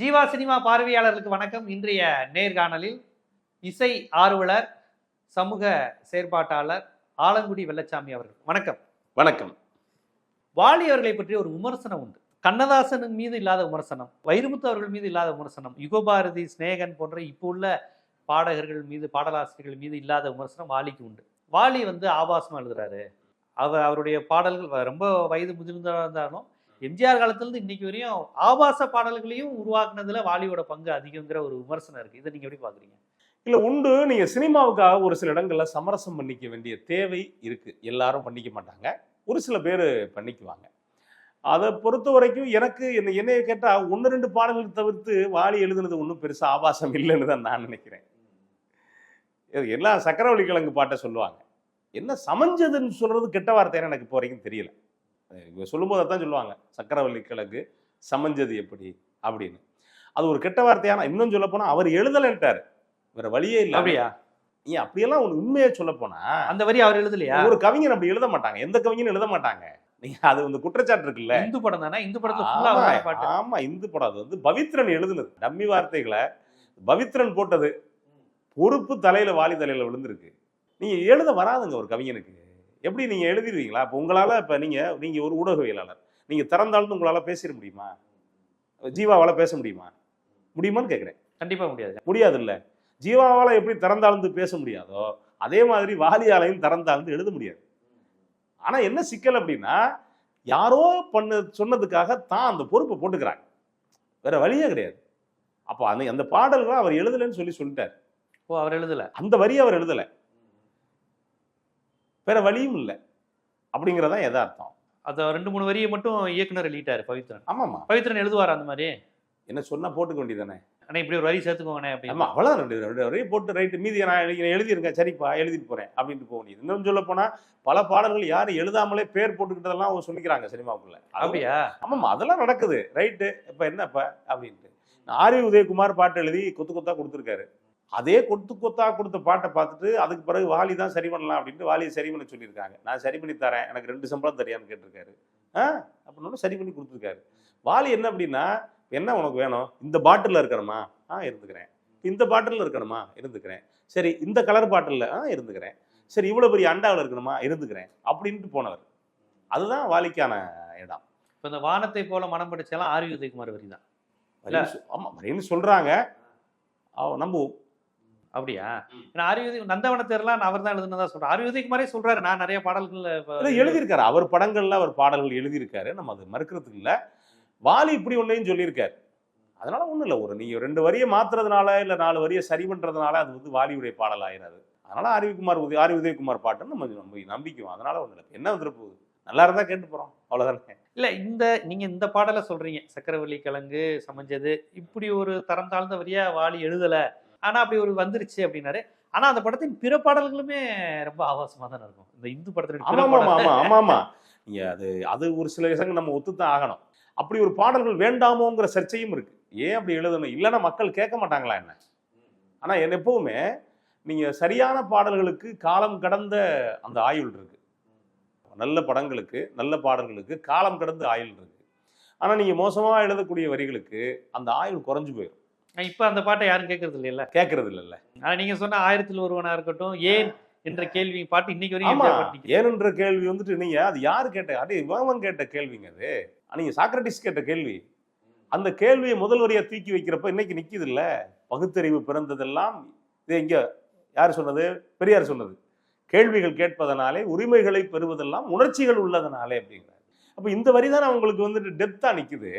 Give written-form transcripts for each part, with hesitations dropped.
Jeeva cinema பார்வையாளர்களுக்கு வணக்கம். இன்றைய நேர்காணலில் இசை ஆர்வலர், சமூக செயற்பாட்டாளர் ஆலங்குடி வெள்ளச்சாமி அவர்கள். வணக்கம். வணக்கம். வாலி அவர்களை பற்றி ஒரு விமர்சனம் உண்டு. கண்ணதாசன் மீது இல்லாத விமர்சனம், வைரமுத்து அவர்கள் மீது இல்லாத விமர்சனம், யுகபாரதி, ஸ்நேகன் போன்ற இப்போ உள்ள பாடகர்கள் மீது, பாடலாசிரியர்கள் மீது இல்லாத விமர்சனம் வாலிக்கு உண்டு. வாலி ஆபாசமா எழுதுறாரு. அவருடைய பாடல்கள் ரொம்ப வயது முதிர்ந்ததாக இருந்தாலும் எம்ஜிஆர் காலத்திலிருந்து இன்னைக்கு வரையும் ஆபாச பாடல்களையும் உருவாக்குனதுல வாலியோட பங்கு அதிகங்கிற ஒரு விமர்சனம் இருக்கு. இதை நீங்க எப்படி பாக்குறீங்க? இல்ல உண்டு. நீங்க சினிமாவுக்காக ஒரு சில இடங்கள்ல சமரசம் பண்ணிக்க வேண்டிய தேவை இருக்கு. எல்லாரும் பண்ணிக்க மாட்டாங்க, ஒரு சில பேர் பண்ணிக்குவாங்க. அதை பொறுத்த வரைக்கும் எனக்கு என்னைய கேட்டா 1-2 பாடல்கள் தவிர்த்து வாலி எழுதுனது ஒன்றும் பெருசா ஆபாசம் இல்லைன்னு தான் நான் நினைக்கிறேன். எல்லாம் சக்கரவள்ளி கிழங்கு பாட்டை சொல்லுவாங்க. என்ன சமஞ்சதுன்னு சொல்றது கெட்ட வார்த்தைன்னு எனக்கு இப்போ வரைக்கும் தெரியல. சொல்லும்போது அதான் சொல்லுவாங்க, சக்கரவள்ளி கிழங்கு சமஞ்சது எப்படி அப்படின்னு. அது ஒரு கெட்ட வார்த்தையான. இன்னும் சொல்ல போனா அவர் எழுதலைன்ட்டாரு, வேற வழியே இல்லை. அப்படியா? ஏன் அப்படியெல்லாம் உண்மையை சொல்ல போனா அந்த வரி அவர் எழுதலையா? ஒரு கவிஞர் அப்படி எழுத மாட்டாங்க, எந்த கவிஞரும் எழுத மாட்டாங்க. நீங்க அது குற்றச்சாட்டு இருக்குல்ல. இந்து படம் தானே? இந்து படத்துல ஆமா, இந்து படம். அது பவித்ரன் எழுதுனது, டம்மி வார்த்தைகளை பவித்ரன் போட்டது. பொறுப்பு தலையில, வாலி தலையில விழுந்திருக்கு. நீங்க எழுத வராதுங்க ஒரு கவிஞனுக்கு. எப்படி நீங்க எழுதிடுவீங்களா? இப்போ உங்களால இப்ப நீங்க ஒரு ஊடகவியலாளர், நீங்க திறந்தாலும் உங்களால பேசிட முடியுமா? ஜீவாவால பேச முடியுமான்னு கேட்கிறேன். கண்டிப்பா முடியாது. முடியாது இல்ல. ஜீவாவால எப்படி திறந்தாழ்ந்து பேச முடியாதோ அதே மாதிரி வாலியாலையும் திறந்தாழ்ந்து எழுத முடியாது. ஆனா என்ன சிக்கல் அப்படின்னா, யாரோ சொன்னதுக்காக தான் அந்த பொறுப்பை போட்டுக்கிறாங்க, வேற வழியே கிடையாது. அப்போ அந்த பாடல்கள் அவர் எழுதலன்னு சொல்லிட்டார். ஓ, அவர் எழுதல, அந்த வரியை அவர் எழுதல, வேற வழியும் இல்லை அப்படிங்கிறதான் யதார்த்தம். அது 2-3 வரியை மட்டும் இயக்குனர் எழுதிட்டாரு பவித்ரன். ஆமாமா, பவித்ரன் எழுதுவார் அந்த மாதிரி. என்ன சொன்னா போட்டுக்க வேண்டியதானே. ஆனா இப்படி ஒரு வரி சேர்த்துக்கோங்கண்ணே ஆமா, அப்படின்னு. அவ்வளவுதான். 2 வரி போட்டு ரைட்டு, மீதி நான் எழுதியிருக்கேன், சரிப்பா எழுதிட்டு போறேன் அப்படின்ட்டு போக வேண்டியது. இன்னும் சொல்ல போனா பல பாடல்கள் யாரும் எழுதாமலே பேர் போட்டுக்கிட்டதெல்லாம் அவங்க சொல்லிக்கிறாங்க சினிமாவுக்குள்ள. அப்படியா? ஆமாமா, அதெல்லாம் நடக்குது. ரைட்டு, இப்ப என்னப்ப அப்படின்ட்டு ஆர் உதயகுமார் பாட்டு எழுதி கொத்து கொத்தா கொடுத்துருக்காரு. அதே கொத்து கொத்தா கொடுத்த பாட்டை பார்த்துட்டு அதுக்கு பிறகு வாலி தான் சரி பண்ணலாம் அப்படின்ட்டு வாலியை சரி பண்ண சொல்லியிருக்காங்க. நான் சரி பண்ணி தரேன், எனக்கு 2 சம்பளம் தெரியான்னு கேட்டிருக்காரு. அப்படின்னு சரி பண்ணி கொடுத்துருக்காரு. வாலி என்ன அப்படின்னா, என்ன உனக்கு வேணும்? இந்த பாட்டில் இருக்கணுமா? இருந்துக்கிறேன். இந்த பாட்டில் இருக்கணுமா? இருந்துக்கிறேன். சரி, இந்த கலர் பாட்டில் இருந்துக்கிறேன். சரி, இவ்வளோ பெரிய அண்டாவில் இருக்கணுமா? இருந்துக்கிறேன் அப்படின்ட்டு போனவர். அதுதான் வாலிக்கான இடம். இப்போ இந்த வானத்தை போல மனம் படிச்சாலும் ஆர் உதயகுமார் வரி தான். ஆமா, வரின்னு சொல்றாங்க, நம்புவோம். அப்படியா? நந்தவனத்தெல்லாம் அவர் தான் எழுதுனதா சொல்றேன். ஆர் உதயகுமாரே சொல்றாரு, நான் நிறைய பாடல்கள் எழுதியிருக்காரு. அவர் படங்கள்ல அவர் பாடல்கள் எழுதியிருக்காரு, நம்ம அது மறுக்கிறதுக்கு இல்லை. வாலி இப்படி ஒன்றையும் சொல்லியிருக்காரு. அதனால ஒன்றும் இல்லை, நீங்க 2 வரியை மாத்துறதுனால இல்லை 4 வரியை சரி பண்றதுனால அது வாலியுடைய பாடல் ஆயிராது. அதனால ஆர் உதயகுமார் பாட்டுன்னு நம்ம நம்பிக்குவோம். அதனால ஒன்றும் இல்லை. என்ன வந்துட்டு போகுது, நல்லா இருந்தா கேட்டு போறோம், அவ்வளவுதானே. இல்ல, நீங்க இந்த பாடலை சொல்றீங்க, சக்கரவள்ளி கிழங்கு சமஞ்சது, இப்படி ஒரு தரம் தாழ்ந்த வரியா வாலி எழுதல, ஆனா அப்படி ஒரு வந்துருச்சு அப்படின்னாரு. ஆனா அந்த படத்தின் பிற பாடல்களுமே ரொம்ப ஆபாசமா தானே இருக்கும். இந்த இந்து படத்துல ஆமா, நீங்க அது ஒரு சில விஷயங்கள் நம்ம ஒத்துத்தான் ஆகணும். அப்படி ஒரு பாடல்கள் வேண்டாமோங்கிற சர்ச்சையும் இருக்கு. ஏன் அப்படி எழுதணும்? இல்லைன்னா மக்கள் கேட்க மாட்டாங்களா என்ன? ஆனா எப்பவுமே நீங்க சரியான பாடல்களுக்கு காலம் கடந்த அந்த ஆயுள் இருக்கு. நல்ல படங்களுக்கு, நல்ல பாடல்களுக்கு காலம் கடந்த ஆயுள் இருக்கு. ஆனா நீங்க மோசமா எழுதக்கூடிய வரிகளுக்கு அந்த ஆயுள் குறைஞ்சு போயிடும். இப்ப அந்த பாட்டை யாரும் கேட்கறது இல்லைல்ல. கேட்கறது இல்லைல்ல. ஆனா நீங்க சொன்ன 1000ல் ஒருவனா இருக்கட்டும், ஏன் என்ற கேள்வி பாட்டு இன்னைக்கு வரையும். ஏன் என்ற கேள்வி நீங்க அது யாரு கேட்ட, அது இவன் கேட்ட கேள்விங்க. அது நீங்க சாக்ரட்டிஸ் கேட்ட கேள்வி. அந்த கேள்வியை முதல் வரியா தூக்கி வைக்கிறப்ப இன்னைக்கு நிக்குது இல்ல. பகுத்தறிவு பிறந்ததெல்லாம் இது எங்க யாரு சொன்னது? பெரியார் சொன்னது. கேள்விகள் கேட்பதனாலே உரிமைகளை பெறுவதெல்லாம் உணர்ச்சிகள் உள்ளதனாலே அப்படிங்கிறார். அப்ப இந்த வரிதான் அவங்களுக்கு டெப்தா நிக்குது.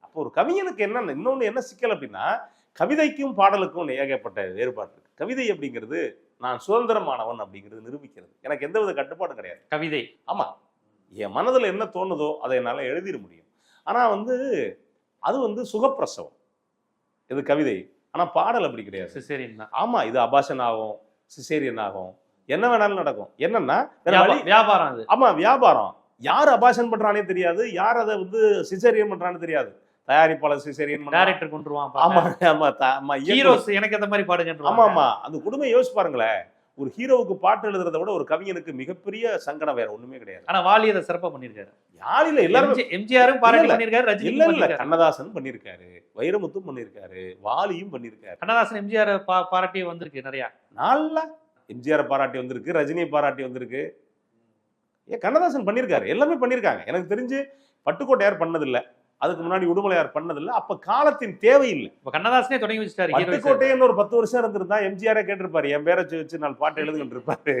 அப்போ ஒரு கவிஞனுக்கு என்ன இன்னொன்னு என்ன சிக்கல் அப்படின்னா, கவிதைக்கும் பாடலுக்கும் ஏகப்பட்ட வேறுபாடு இருக்கு. கவிதை அப்படிங்கிறது நான் சுதந்திரமானவன் அப்படிங்கிறது நிரூபிக்கிறது. எனக்கு எந்தவித கட்டுப்பாடும் கிடையாது. கவிதை, ஆமா, என் மனதுல என்ன தோணுதோ அதை என்னால எழுதிட முடியும். ஆனா அது சுகப்பிரசவம், இது கவிதை. ஆனா பாடல் அப்படி கிடையாது. சிசேரியன் தான். ஆமா, இது அபாஷன் ஆகும், சிசேரியன் ஆகும், என்ன வேணாலும் நடக்கும். என்னன்னா வியாபாரம். அது ஆமா, வியாபாரம். யார் அபாஷன் பண்றானே தெரியாது, யார் அதை சிசேரியன் பண்றான்னு தெரியாது. தயாரிப்பாளர் சிசேரியன், டைரக்டர் கொண்டுருவான். ஆமா ஆமா, ஹீரோஸ் எனக்கு அந்த மாதிரி பாடுங்க. ஆமா ஆமா, அந்த குடும்பம் யோசிச்சு பாருங்களேன். ஒரு ஹீரோவுக்கு பாட்டு எழுதுறத விட ஒரு கவிஞனுக்கு மிகப்பெரிய சங்கடம் வேற ஒண்ணுமே கிடையாது. ஆனா வாலி அதை சிறப்பா பண்ணிருக்காரு. யாழில எல்லாரும் எம்ஜிஆரும் பாராட்டி இல்ல, பண்ணிருக்காரு, ரஜினி இல்ல கண்ணதாசன் பண்ணிருக்காரு, வைரமுத்தும் பண்ணிருக்காரு, வாலியும் பண்ணிருக்காரு. கண்ணதாசன் எம்ஜிஆர் பாராட்டி வந்திருக்கு நிறைய. நல்லா எம்ஜிஆர் பாராட்டி வந்திருக்கு, ரஜினியை பாராட்டி வந்திருக்கு. கண்ணதாசன் பண்ணிருக்காரு, எல்லாமே பண்ணிருக்காங்க. எனக்கு தெரிஞ்சு பட்டுக்கோட்டையார் பண்ணதில்ல, அதுக்கு முன்னாடி உடுமலையார் பண்ணதில்லை. அப்ப காலத்தின் தேவை இல்லை. இப்ப கண்ணதாசனே தொடங்கி வச்சுட்டாரு. பட்டுக்கோட்டையன்னு ஒரு 10 வருஷம் இருந்திருந்தா எம்ஜிஆரே கேட்டிருப்பாரு, என் பேரை வச்சு 4 பாட்டு எழுதுன்னு இருப்பாரு.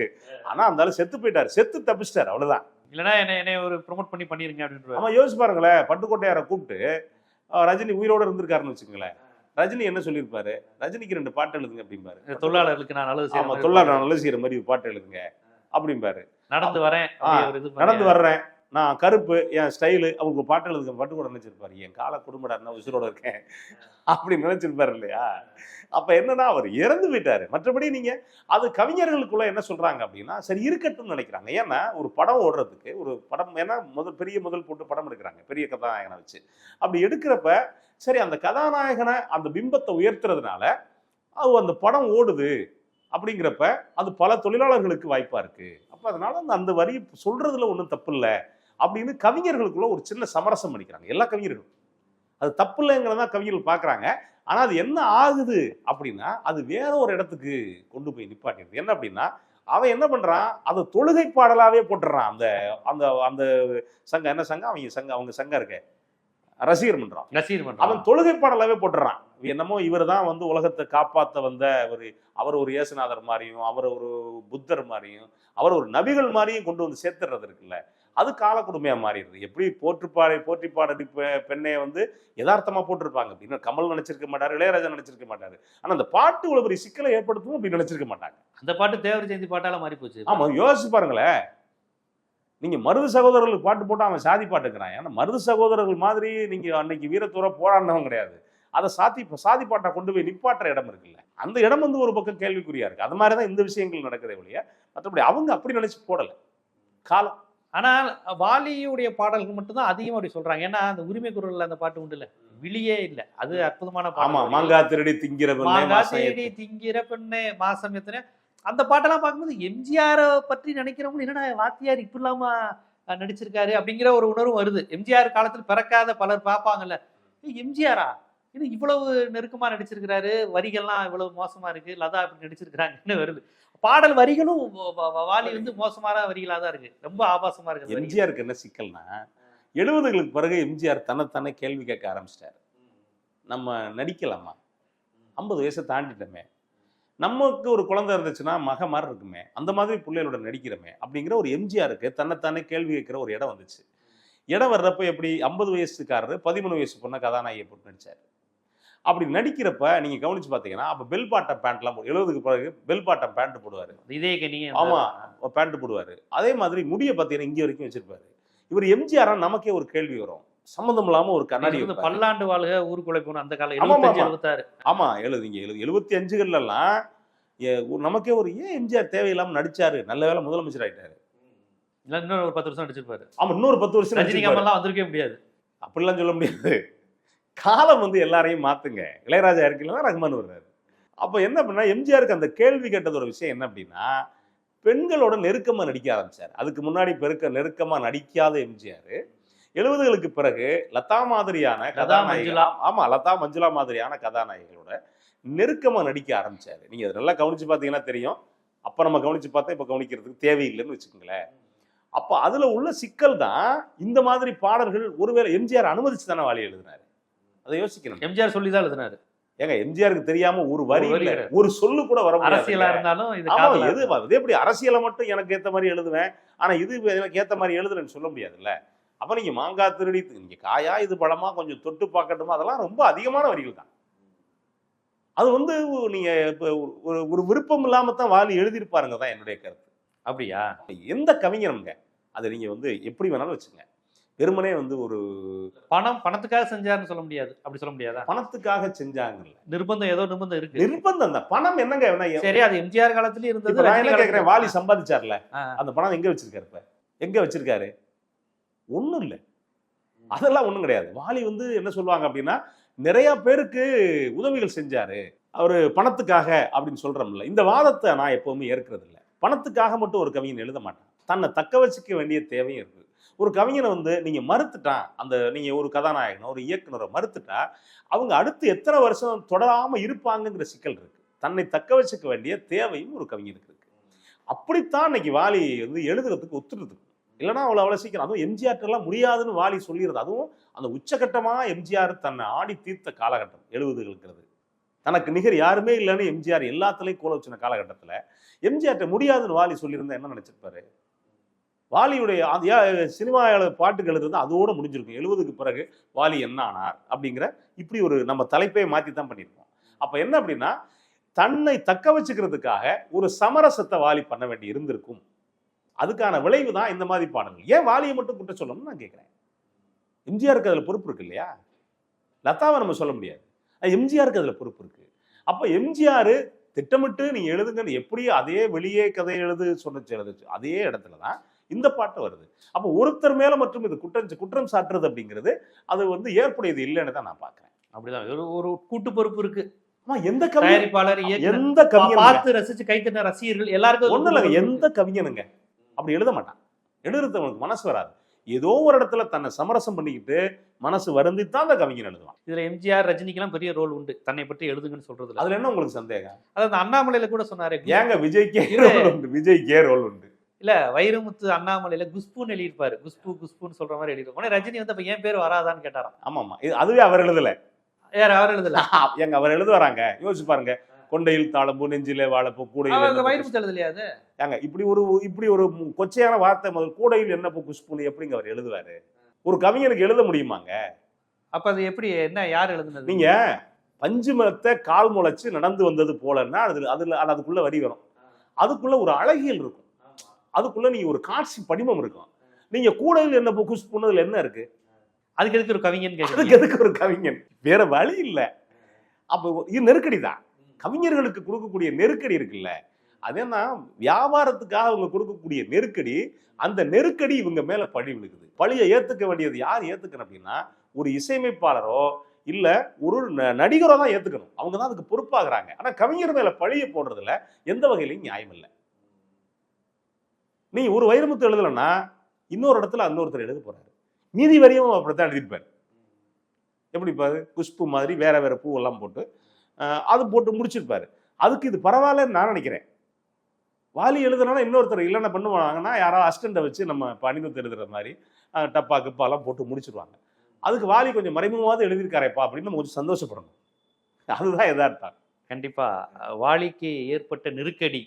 ஆனா அந்த ஆளு செத்து போயிட்டாரு, செத்து தப்பிச்சிட்டாரு, அவ்வளவுதான். இல்லைன்னா என்ன ஒரு ப்ரொமோட் பண்ணி பண்ணிருங்க அப்படின்னு. ஆமா, யோசிச்சு பாருங்களேன், பட்டுக்கோட்டையாரை கூப்பிட்டு ரஜினி உயிரோட இருந்திருக்காருன்னு வச்சுக்கோங்களேன், ரஜினி என்ன சொல்லியிருப்பாரு, ரஜினிக்கு 2 பாட்டு எழுதுங்க அப்படிம்பாரு. தொழிலாளர்களுக்கு நான் நல்லது செய்யறேன், ஆமா தொழிலாளர் நல்லது செய்யற மாதிரி பாட்டு எழுதுங்க அப்படிம்பாரு. நடந்து வரேன், நடந்து வர்றேன், நான் கருப்பு, என் ஸ்டைலு, அவங்க பாட்டு எழுதுங்க. பட்டுக்கூட நினைச்சிருப்பாரு, என் கால குடும்பம் உசுரோட இருக்கேன் அப்படின்னு நினைச்சிருப்பாரு இல்லையா? அப்ப என்னன்னா அவர் இறந்து போயிட்டாரு. மற்றபடி நீங்க அது கவிஞர்களுக்குள்ள என்ன சொல்றாங்க அப்படின்னா, சரி இருக்கட்டும்னு நினைக்கிறாங்க. ஏன்னா ஒரு படம் ஓடுறதுக்கு ஒரு படம், ஏன்னா முதல் போட்டு படம் எடுக்கிறாங்க பெரிய கதாநாயகனை வச்சு. அப்படி எடுக்கிறப்ப சரி அந்த கதாநாயகனை அந்த பிம்பத்தை உயர்த்துறதுனால அந்த படம் ஓடுது அப்படிங்கிறப்ப அது பல தொழிலாளர்களுக்கு வாய்ப்பா இருக்கு. அப்ப அதனால அந்த வரி சொல்றதுல ஒன்றும் தப்பு இல்லை அப்படின்னு கவிஞர்களுக்குள்ள ஒரு சின்ன சமரசம் பண்ணிக்கிறாங்க எல்லா கவிஞர்களும். அது தப்பு இல்லைங்கிறதா கவிஞர்கள் பாக்குறாங்க. ஆனா அது என்ன ஆகுது அப்படின்னா, அது வேற ஒரு இடத்துக்கு கொண்டு போய் நிப்பாட்டிடுது. என்ன அப்படின்னா, அவன் என்ன பண்றான், அதை தொழுகை பாடலாவே போட்டுறான். அந்த அந்த அந்த சங்கம், என்ன சங்கம், அவங்க சங்கம் இருக்க ரசிகர் மன்றம், அவன் தொழுகை பாடலாவே போட்டுறான். என்னமோ இவர் தான் வந்து உலகத்தை காப்பாற்ற வந்த அவர் ஒரு இயேசுநாதர் மாதிரியும், அவர் ஒரு புத்தர் மாதிரியும், அவர் ஒரு நபிகள் மாதிரியும் கொண்டு வந்து சேர்த்துறது இருக்குல்ல, அது கால கொடுமையா மாறிடுது. எப்படி போற்றி பாடடி பெண்ணை வந்து யதார்த்தமா போட்டிருப்பாங்க அப்படின்னு கமல் நினைச்சிருக்க மாட்டாரு, இளையராஜா நினைச்சிருக்க மாட்டாரு. ஆனா அந்த பாட்டு இவ்வளவு பெரிய சிக்கலை ஏற்படுத்தும் அப்படின்னு நினைச்சிருக்க மாட்டாங்க. அந்த பாட்டு தேவர் ஜெயந்தி பாட்டால மாறி போச்சு. ஆமா, யோசிச்சு பாருங்களேன். நீங்க மருது சகோதரர்களுக்கு பாட்டு போட்டா அவன் சாதி பாட்டுக்கிறான். ஏன்னா மருது சகோதரர்கள் மாதிரி நீங்க அன்னைக்கு வீரத்தூர போராடினவங்க கிடையாது. அதை சாதி பாட்டா கொண்டு போய் நிப்பாட்டுற இடம் இருக்குல்ல, அந்த இடம் வந்து ஒரு பக்கம் கேள்விக்குறியா இருக்கு. அது மாதிரிதான் இந்த விஷயங்கள் நடக்குதே ஒழிய மற்றபடி அவங்க அப்படி நினைச்சு போடல காலம். ஆனால் வாலியுடைய பாடல்கள் மட்டும்தான் அதிகமா அப்படி சொல்றாங்க. ஏன்னா அந்த உரிமை குரல்ல அந்த பாட்டு உண்டு இல்ல, விழியே இல்ல, அது அற்புதமான பாட்டு. மாங்கா திருடி திங்கிற பெண்ணே மாசம் எத்தனை, அந்த பாட்டெல்லாம் பார்க்கும்போது எம்ஜிஆரை பற்றி நினைக்கிறவங்க என்னடா வாத்தியார் இப்படி இல்லாம நடிச்சிருக்காரு அப்படிங்கிற ஒரு உணர்வு வருது. எம்ஜிஆர் காலத்தில் பிறக்காத பலர் பார்ப்பாங்கல்ல, எம்ஜிஆரா இன்னும் இவ்வளவு நெருக்கமா நடிச்சிருக்கிறாரு, வரிகள்லாம் இவ்வளவு மோசமா இருக்கு, லதா இப்படி நடிச்சிருக்கிறாங்கன்னு வருது. பாடல் வரிகளும் வாலி வந்து மோசமான வரிகளா தான் இருக்கு, ரொம்ப ஆபாசமா இருக்கு. எம்ஜிஆருக்கு என்ன சிக்கல்னா, 70களுக்கு பிறகு எம்ஜிஆர் தன்னைத்தானே கேள்வி கேட்க ஆரம்பிச்சிட்டாரு. நம்ம நடிக்கலாமா, 50 வயசை தாண்டிட்டோமே, நமக்கு ஒரு குழந்தை இருந்துச்சுன்னா மக மாதிரி இருக்குமே, அந்த மாதிரி பிள்ளைகளோட நடிக்கிறோமே அப்படிங்கிற ஒரு எம்ஜிஆருக்கு தன்னைத்தானே கேள்வி கேட்கிற ஒரு இடம் வந்துச்சு. இடம் வர்றப்ப எப்படி 50 வயசுக்காரரு 13 வயசு பொண்ணை கதாநாயகியை போட்டு நடிச்சாரு. அப்படி நடிக்கிறப்ப நீங்க கவனிச்சு பாத்தீங்கன்னா, அப்ப பெல் பாட்டம் பேண்ட்லாம் 70க்கு பிறகு பெல் பாட்டம் பேண்ட் போடுவாரு. ஆமா, பேண்ட் போடுவாரு. அதே மாதிரி முடிய பாத்தீங்கன்னா இங்க வரைக்கும் வச்சிருப்பாரு. இவர் எம்ஜிஆரா நமக்கே ஒரு கேள்வி வரும். சம்பந்தம் இல்லாம ஒரு கண்ணாடி, பல்லாண்டு வாழ்க ஊருக்குள்ள போன அந்த காலம் 75 ஆமா 75கள்ல எல்லாம் நமக்கே ஒரு ஏன் எம்ஜிஆர் தேவையில்லாம நடிச்சாரு, நல்ல வேளை முதலமைச்சர் ஆயிட்டாரு, இன்னொரு ஒரு 10 வருஷம் நடிச்சிருப்பாரு. ஆமா, இன்னொரு 10 வருஷம் ரஜினிகாந்த் வந்திருக்கவே முடியாது, அப்படிலாம் சொல்ல முடியாது. காலம் வந்து எல்லாரையும் மாத்துங்க. இளையராஜா இருக்கீங்களா, ரஹ்மான் வருவாரு. அப்ப என்ன பண்ணா, எம்ஜிஆருக்கு அந்த கேள்வி கேட்டது ஒரு விஷயம் என்ன அப்படின்னா, பெண்களோட நெருக்கமா நடிக்க ஆரம்பிச்சாரு. அதுக்கு முன்னாடி நெருக்கமா நடிக்காத எம்ஜிஆர் 70களுக்கு பிறகு லதா மாதிரியான கதாநாயகிகளா, ஆமா லதா மஞ்சுளா மாதிரியான கதாநாயகிகளோட நெருக்கமா நடிக்க ஆரம்பிச்சாரு. நீங்க நல்லா கவனிச்சு பாத்தீங்கன்னா தெரியும். அப்ப நம்ம கவனிச்சு பார்த்தா இப்ப கவனிக்கிறதுக்கு தேவையில்லைன்னு வச்சுக்கோங்களேன். அப்ப அதுல உள்ள சிக்கல் தான் இந்த மாதிரி பாடல்கள். ஒருவேளை எம்ஜிஆர் அனுமதிச்சு தானே வாலி எழுதினாரு, அதை யோசிக்கணும். எம்ஜிஆர் சொல்லிதான் எழுதினாரு. ஏங்க எம்ஜிஆருக்கு தெரியாம ஒரு வரி ஒரு சொல்லு கூட வர முடியாது. அரசியலா இருந்தாலும் எது எப்படி அரசியலை மட்டும் எனக்கு ஏத்த மாதிரி எழுதுவேன், ஆனா இது எனக்கு ஏத்த மாதிரி எழுதுறேன்னு சொல்ல முடியாதுல்ல. அப்ப நீங்க மாங்கா திருடி இங்க காயா இது பழமா கொஞ்சம் தொட்டு பார்க்கட்டுமா, அதெல்லாம் ரொம்ப அதிகமான வரிகள் தான். அது வந்து நீங்க ஒரு விருப்பம் இல்லாம தான் வாலி எழுதியிருப்பாருங்க தான் என்னுடைய கருத்து. அப்படியா? எந்த கவிஞருங்க அது நீங்க வந்து எப்படி வேணாலும் வச்சுங்க, வெறுமனே வந்து ஒரு பணத்துக்காக செஞ்சாருன்னு சொல்ல முடியாது. அப்படி சொல்ல முடியாதா? பணத்துக்காக செஞ்சாங்கல்ல, நிர்பந்தம் ஏதோ நிர்பந்தம் இருக்கு. நிர்பந்தம் தான். பணம் என்னங்க? சரி, அது எம்ஜிஆர் காலத்துலயும் இருந்தது. நான் என்ன கேட்கிறேன், வாலி சம்பாதிச்சார்ல, அந்த பணம் எங்க வச்சிருக்காரு? இப்ப எங்க வச்சிருக்காரு? ஒண்ணும் இல்லை, அதெல்லாம் ஒண்ணும் கிடையாது. வாலி வந்து என்ன சொல்லுவாங்க அப்படின்னா, நிறைய பேருக்கு உதவிகள் செஞ்சாரு. அவர் பணத்துக்காக அப்படின்னு சொல்றோம்ல, இந்த வாதத்தை நான் எப்பவுமே ஏற்கிறது இல்லை. பணத்துக்காக மட்டும் ஒரு கவிஞன் எழுத மாட்டான், தன்னை தக்க வச்சுக்க வேண்டிய தேவையும் இருக்கு. ஒரு கவிஞனை வந்து நீங்க மறுத்துட்டான், அந்த நீங்க ஒரு கதாநாயகனோ ஒரு இயக்குனரை மறுத்துட்டா அவங்க அடுத்து எத்தனை வருஷம் தொடராம இருப்பாங்கங்கிற சிக்கல் இருக்கு. தன்னை தக்க வச்சுக்க வேண்டிய தேவையும் ஒரு கவிஞனுக்கு இருக்கு. அப்படித்தான் இன்னைக்கு வாலி வந்து எழுதுறதுக்கு ஒத்துருது. இல்லைன்னா அவ்வளவு சீக்கிரம், அதுவும் எம்ஜிஆர்லாம் முடியாதுன்னு வாலி சொல்லிடுறது. அதுவும் அந்த உச்சகட்டமா எம்ஜிஆர் தன்னை ஆடி தீர்த்த காலகட்டம் 70களுங்கிறது. தனக்கு நிகர் யாருமே இல்லைன்னு எம்ஜிஆர் எல்லாத்துலயும் கோல வச்சின காலகட்டத்துல எம்ஜிஆர்ட்ட முடியாதுன்னு வாலி சொல்லியிருந்தா என்ன நினைச்சிருப்பாரு? வாலியுடைய சினிமா பாட்டுகள் இருந்து அதோட முடிஞ்சிருக்கும். 70க்கு பிறகு வாலி என்ன ஆனார் அப்படிங்கிற இப்படி ஒரு நம்ம தலைப்பை மாத்தி தான் பண்ணியிருக்கோம். அப்ப என்ன அப்படின்னா, தன்னை தக்க வச்சுக்கிறதுக்காக ஒரு சமரசத்தை வாலி பண்ண வேண்டி இருந்திருக்கும். அதுக்கான விளைவு தான் இந்த மாதிரி பாடல்கள். ஏன் வாலியை மட்டும் குற்றம் சொல்லணும்னு நான் கேட்கிறேன். எம்ஜிஆருக்கு அதுல பொறுப்பு இருக்கு இல்லையா? லதாவை நம்ம சொல்ல முடியாது, எம்ஜிஆருக்கு அதுல பொறுப்பு இருக்கு. அப்ப எம்ஜிஆர் திட்டமிட்டு நீங்க எழுதுங்கன்னு எப்படி அதே வெளியே கதை எழுதுச்சு அதே இடத்துலதான் இந்த பாட்டு வருது. அப்ப ஒருத்தர் மேல மற்றும் இது குற்றம் சாட்டுறது அப்படிங்கிறது அது வந்து ஏற்புடையது இல்லைன்னு தான் நான் பாக்குறேன். அப்படிதான் ஒரு கூட்டு பொறுப்பு இருக்கு. எந்த தயாரிப்பாளர், எந்த கவிஞன் பார்த்து ரசிச்சு கைத்தட்ட ரசிகர்கள் எல்லாருக்கும் ஒண்ணு இல்லைங்க. எந்த கவிஞனுங்க அப்படி எழுத மாட்டான். எழுதுறது அவனுக்கு மனசு வராது. ஏதோ ஒரு இடத்துல தன்னை சமரசம் பண்ணிக்கிட்டு மனசு வருந்தித்தான் அந்த கவிஞன் எழுதுவான். இதுல எம்ஜிஆர், ரஜினிக்கெல்லாம் பெரிய ரோல் உண்டு தன்னை பற்றி எழுதுங்கன்னு சொல்றது. அதுல என்ன உங்களுக்கு சந்தேகம்? அதாவது அண்ணாமலையில கூட சொன்னாரு, ஏங்க விஜய்க்கே ரோல் உண்டு. இல்ல வைரமுத்து அண்ணாமலையில குஷ்புன்னு எழுதியிருப்பாரு, குஷ்புன்னு சொல்ற மாதிரி எழுதிருப்பாரு. ரஜினி வந்து அப்ப என் பேர் வராதான்னு கேட்டாராம். ஆமா, அதுவே அவர் எழுதல. யார் அவர் எழுதல? எங்க அவர் எழுத வராங்க, யோசிச்சு பாருங்க. கொண்டையில் தாளம்பு, நெஞ்சிலே வாழப்போ, கூடையில் வைரமுத்து எழுதலையா? அது ஏங்க இப்படி ஒரு கொச்சையான வார்த்தை முதல், கூடையில் என்ன குஷ்புன்னு எப்படிங்க அவர் எழுதுவாரு? ஒரு கவிஞனுக்கு எழுத முடியுமாங்க? அப்ப அது எப்படி, என்ன, யார் எழுதுனது? நீங்க பஞ்சு மரத்தை கால் முளைச்சு நடந்து வந்தது போலன்னா அதுக்குள்ள வரி வரும். அதுக்குள்ள ஒரு அழகியல் இருக்கும். அதுக்குள்ள நீங்க ஒரு காட்சி படிமம் இருக்கும். நீங்க கூடையில் என்ன குஷ்புன்னதுல என்ன இருக்கு? அதுக்கு எதுக்கு ஒரு கவிஞன்? அதுக்கு எதுக்கு ஒரு கவிஞன்? வேற வழி இல்ல. அப்ப இது நெருக்கடி தான். கவிஞர்களுக்கு கொடுக்கக்கூடிய நெருக்கடி இருக்குல்ல, அதேன்னா வியாபாரத்துக்காக அவங்க கொடுக்கக்கூடிய நெருக்கடி, அந்த நெருக்கடி இவங்க மேல பழி விழுகுது. பழியை ஏத்துக்க வேண்டியது யார் ஏத்துக்கணும் அப்படின்னா, ஒரு இசையமைப்பாளரோ இல்ல ஒரு நடிகரோ தான் ஏத்துக்கணும். அவங்க தான் அதுக்கு பொறுப்பாகிறாங்க. ஆனா கவிஞர் மேல பழியை போடுறதுல எந்த வகையிலையும் நியாயம் இல்லை. நீ ஒரு வைரமுத்து எழுதலன்னா இன்னொரு இடத்துல இன்னொருத்தர் எழுத போறாரு, மீதி வரையும் அப்படித்தான் எழுதியிருப்பாரு. எப்படி பாரு, குஷ்பு மாதிரி வேற வேற பூவெல்லாம் போட்டு அது போட்டு முடிச்சிருப்பாரு. அதுக்கு இது பரவாயில்லன்னு நான் நினைக்கிறேன். வாலி எழுதுனா இன்னொருத்தர் இல்லைன்னா பண்ணுவாங்கன்னா யாராவது அசிஸ்டண்ட்டை வச்சு நம்ம அனிருத் எழுதுற மாதிரி டப்பா கிப்பாலாம் போட்டு முடிச்சிருவாங்க. அதுக்கு வாலி கொஞ்சம் மறைமுகமாவது எழுதியிருக்காரேப்பா அப்படின்னு நம்ம கொஞ்சம் சந்தோஷப்படணும். அதுதான் யதார்த்தம். கண்டிப்பா வாலிக்கு ஏற்பட்ட நெருக்கடி,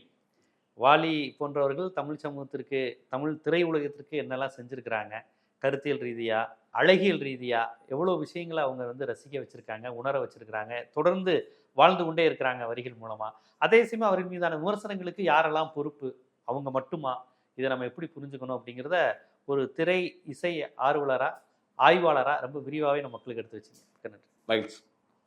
வாலி போன்றவர்கள் தமிழ் சமூகத்திற்கு, தமிழ் திரையுலகத்திற்கு என்னெல்லாம் செஞ்சிருக்கிறாங்க, கருத்தியல் ரீதியா, அழகியல் ரீதியா எவ்வளவு விஷயங்களை அவங்க வந்து ரசிக்க வச்சிருக்காங்க, உணர வச்சிருக்கிறாங்க, தொடர்ந்து வாழ்ந்து கொண்டே இருக்கிறாங்க வரிகள் மூலமா. அதே சமயம் அவர்கள் மீதான விமர்சனங்களுக்கு யாரெல்லாம் பொறுப்பு, அவங்க மட்டுமா, இதை நம்ம எப்படி புரிஞ்சுக்கணும் அப்படிங்கிறத ஒரு திரை இசை ஆர்வலரா, ஆய்வாளரா ரொம்ப விரிவாகவே நம்ம மக்களுக்கு எடுத்து வச்சுங்க. நன்றி.